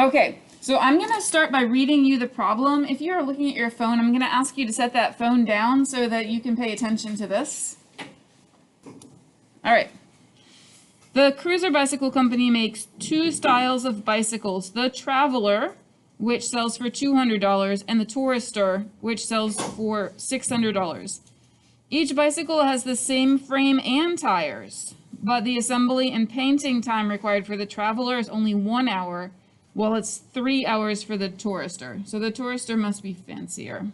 Okay, so I'm going to start by reading you the problem. If you're looking at your phone, I'm going to ask you to set that phone down so that you can pay attention to this. All right. The Cruiser Bicycle Company makes two styles of bicycles, the Traveler, which sells for $200, and the Tourister, which sells for $600. Each bicycle has the same frame and tires, but the assembly and painting time required for the Traveler is only 1 hour, while it's 3 hours for the Tourister. So the Tourister must be fancier.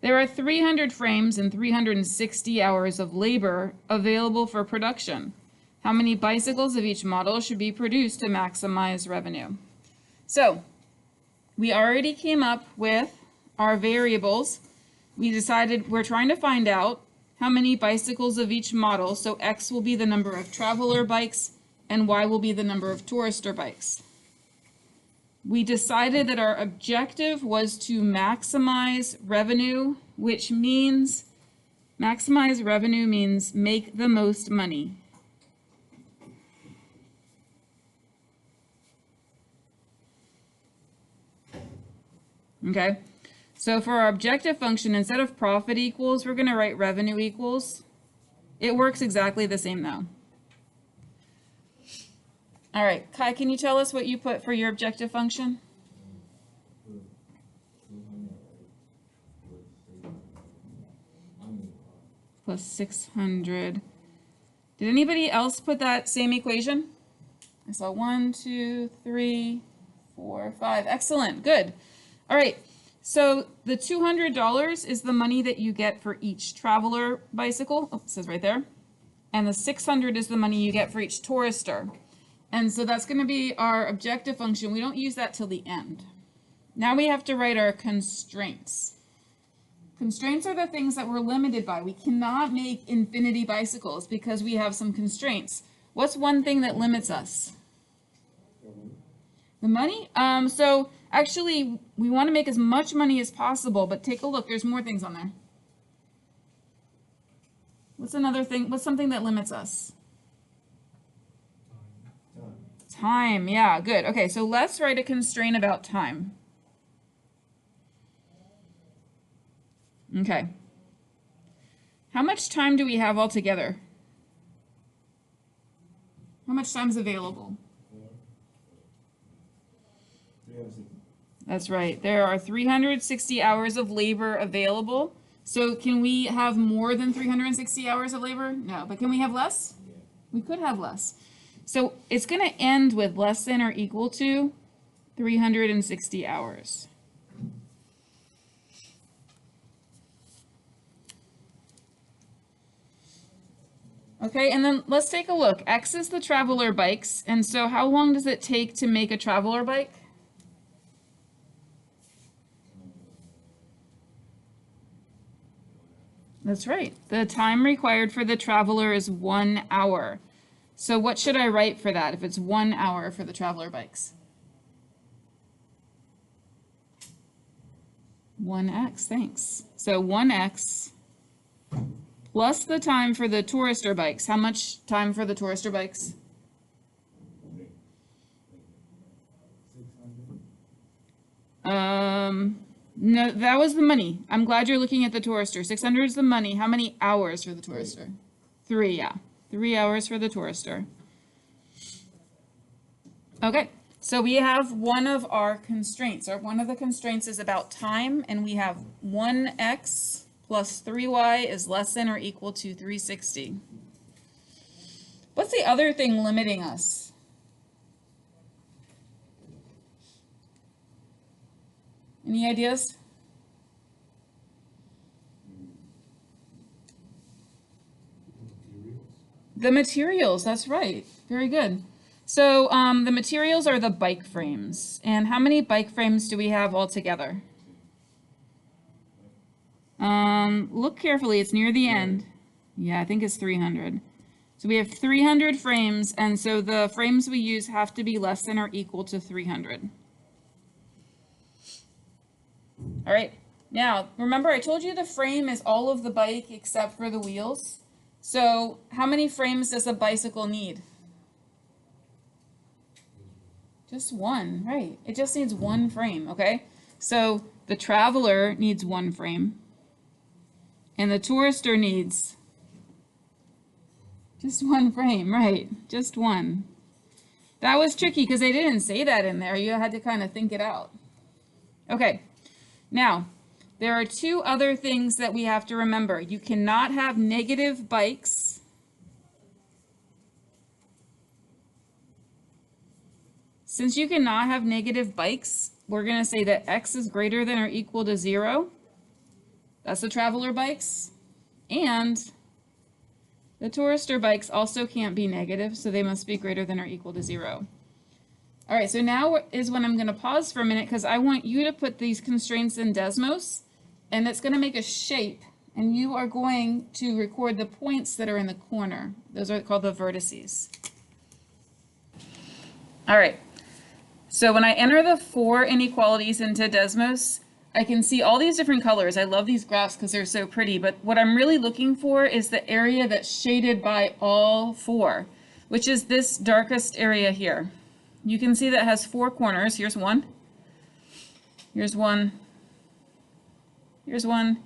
There are 300 frames and 360 hours of labor available for production. How many bicycles of each model should be produced to maximize revenue? So we already came up with our variables. We decided we're trying to find out how many bicycles of each model. So X will be the number of Traveler bikes and Y will be the number of Tourister bikes. We decided that our objective was to maximize revenue, which means maximize revenue means make the most money. Okay, so for our objective function, instead of profit equals, we're going to write revenue equals. It works exactly the same though. All right, Kai, can you tell us what you put for your objective function? Plus 600. Did anybody else put that same equation? I saw 1, 2, 3, 4, 5. Excellent, good. All right, so the $200 is the money that you get for each Traveler bicycle. Oh, it says right there. And the 600 is the money you get for each Tourister. And so that's going to be our objective function. We don't use that till the end. Now we have to write our constraints. Constraints are the things that we're limited by. We cannot make infinity bicycles because we have some constraints. What's one thing that limits us? The money? So actually, we want to make as much money as possible, but take a look. There's more things on there. What's another thing? What's something that limits us? Time. Yeah, good. Okay, so let's write a constraint about time. Okay. How much time do we have altogether? How much time is available? That's right. There are 360 hours of labor available. So can we have more than 360 hours of labor? No, but can we have less? We could have less. So it's going to end with less than or equal to 360 hours. Okay, and then let's take a look. X is the Traveler bikes. And so how long does it take to make a Traveler bike? That's right. The time required for the Traveler is 1 hour. So what should I write for that if it's 1 hour for the Traveler bikes? 1x, thanks. So 1x plus the time for the Tourister bikes. How much time for the Tourister bikes? No, that was the money. I'm glad you're looking at the Tourister. 600 is the money. How many hours for the Tourister? 3, yeah. 3 hours for the Tourister. Okay, so we have one of our constraints. One of the constraints is about time, and we have 1x plus 3y is less than or equal to 360. What's the other thing limiting us? Any ideas? The materials, that's right. Very good. So the materials are the bike frames. And how many bike frames do we have altogether? Look carefully, it's near the end. Yeah, I think it's 300. So we have 300 frames, and so the frames we use have to be less than or equal to 300. All right, now remember I told you the frame is all of the bike except for the wheels. So how many frames does a bicycle need? Just one, right. It just needs one frame, okay? So the traveler needs one frame, and the tourister needs just one frame, right? Just one. That was tricky because they didn't say that in there. You had to kind of think it out. Okay, now there are two other things that we have to remember. You cannot have negative bikes. Since you cannot have negative bikes, we're going to say that x is greater than or equal to 0. That's the traveler bikes. And the tourister bikes also can't be negative, so they must be greater than or equal to 0. All right, so now is when I'm going to pause for a minute because I want you to put these constraints in Desmos, and it's going to make a shape, and you are going to record the points that are in the corner. Those are called the vertices. All right. So when I enter the 4 inequalities into Desmos, I can see all these different colors. I love these graphs because they're so pretty, but what I'm really looking for is the area that's shaded by all 4, which is this darkest area here. You can see that has 4 corners. Here's one. Here's one. Here's one.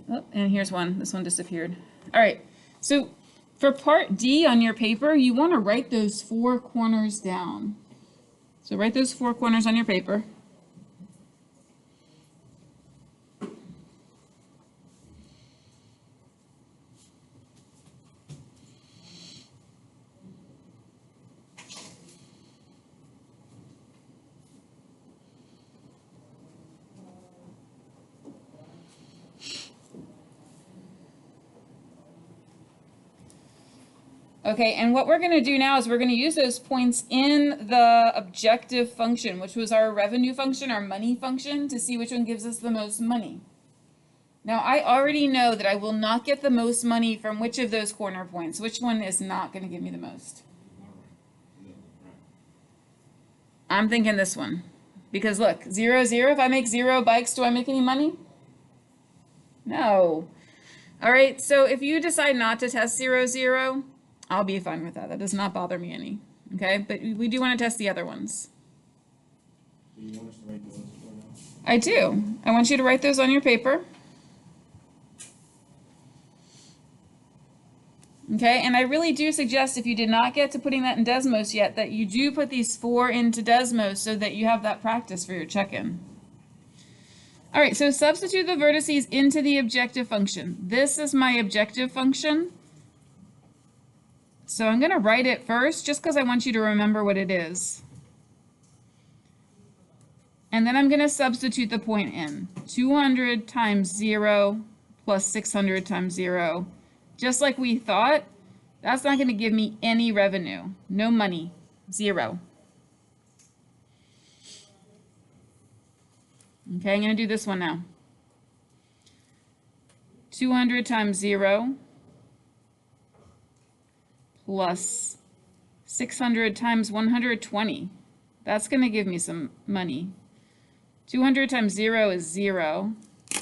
Oh, and here's one. This one disappeared. All right. So for part D on your paper, you want to write those 4 corners down. So write those 4 corners on your paper. Okay, and what we're going to do now is we're going to use those points in the objective function, which was our revenue function, our money function, to see which one gives us the most money. Now, I already know that I will not get the most money from which of those corner points. Which one is not going to give me the most? I'm thinking this one. Because look, 0, 0, if I make 0 bikes, do I make any money? No. All right, so if you decide not to test 0, 0, I'll be fine with that. That does not bother me any. Okay, but we do want to test the other ones. Do you want us to write those for now? I do. I want you to write those on your paper. Okay, and I really do suggest if you did not get to putting that in Desmos yet, that you do put these 4 into Desmos so that you have that practice for your check-in. All right, so substitute the vertices into the objective function. This is my objective function. So I'm going to write it first just because I want you to remember what it is. And then I'm going to substitute the point in. 200 times 0 plus 600 times 0. Just like we thought, that's not going to give me any revenue. No money. 0. Okay, I'm going to do this one now. 200 times 0 plus 600 times 120. That's going to give me some money. 200 times 0 is 0.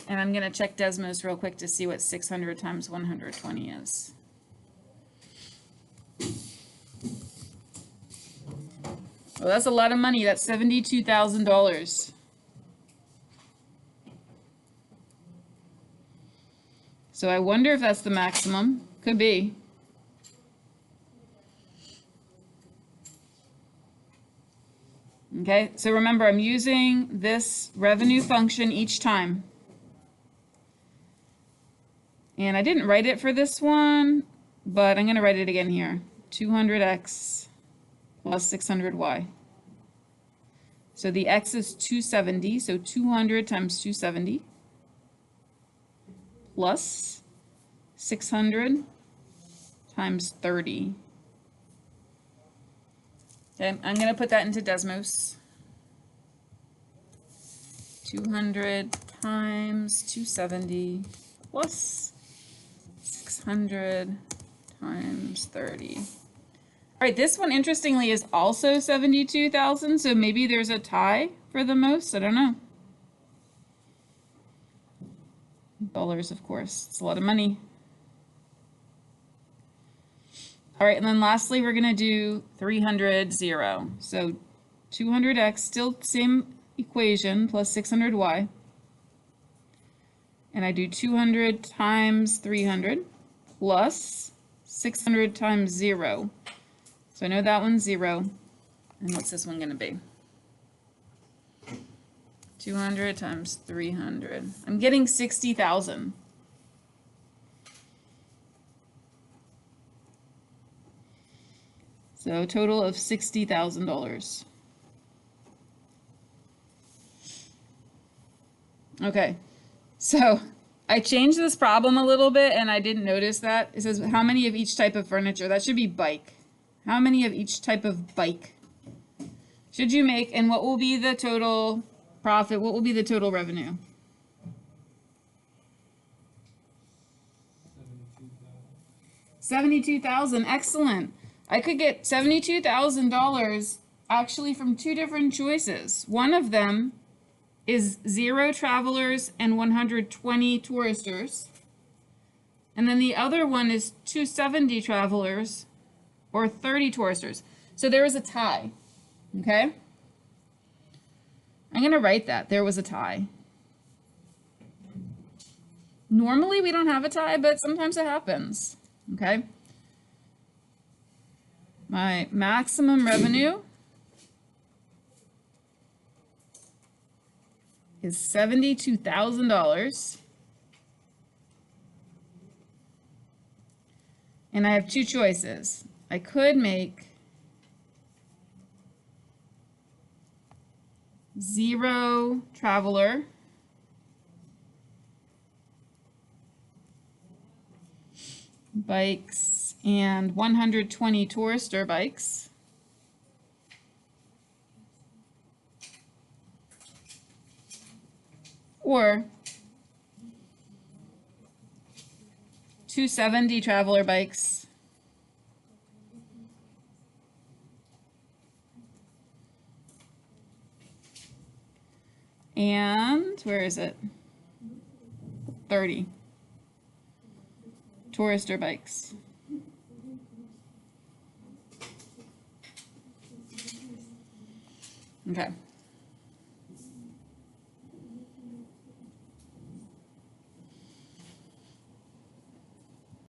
And I'm going to check Desmos real quick to see what 600 times 120 is. Well, that's a lot of money. That's $72,000. So I wonder if that's the maximum. Could be. Okay, so remember, I'm using this revenue function each time. And I didn't write it for this one, but I'm going to write it again here. 200x plus 600y. So the x is 270, so 200 times 270 plus 600 times 30. Okay, I'm going to put that into Desmos. 200 times 270 plus 600 times 30. All right, this one, interestingly, is also 72,000, so maybe there's a tie for the most. I don't know. Dollars, of course. It's a lot of money. All right, and then lastly, we're going to do 300, 0. So 200x, still same equation, plus 600y. And I do 200 times 300 plus 600 times 0. So I know that one's 0. And what's this one going to be? 200 times 300. I'm getting 60,000. So a total of $60,000. Okay, so I changed this problem a little bit and I didn't notice that. It says how many of each type of furniture? That should be bike. How many of each type of bike should you make, and what will be the total profit? What will be the total revenue? 72,000. Excellent. I could get $72,000 actually from two different choices. One of them is 0 travelers and 120 touristers. And then the other one is 270 travelers or 30 touristers. So there was a tie, okay? I'm gonna write that, there was a tie. Normally we don't have a tie, but sometimes it happens, okay? My maximum revenue is $72,000. And I have two choices. I could make 0 traveler bikes and 120 tourister bikes. Or 270 traveler bikes and where is it? 30 tourister bikes. Okay.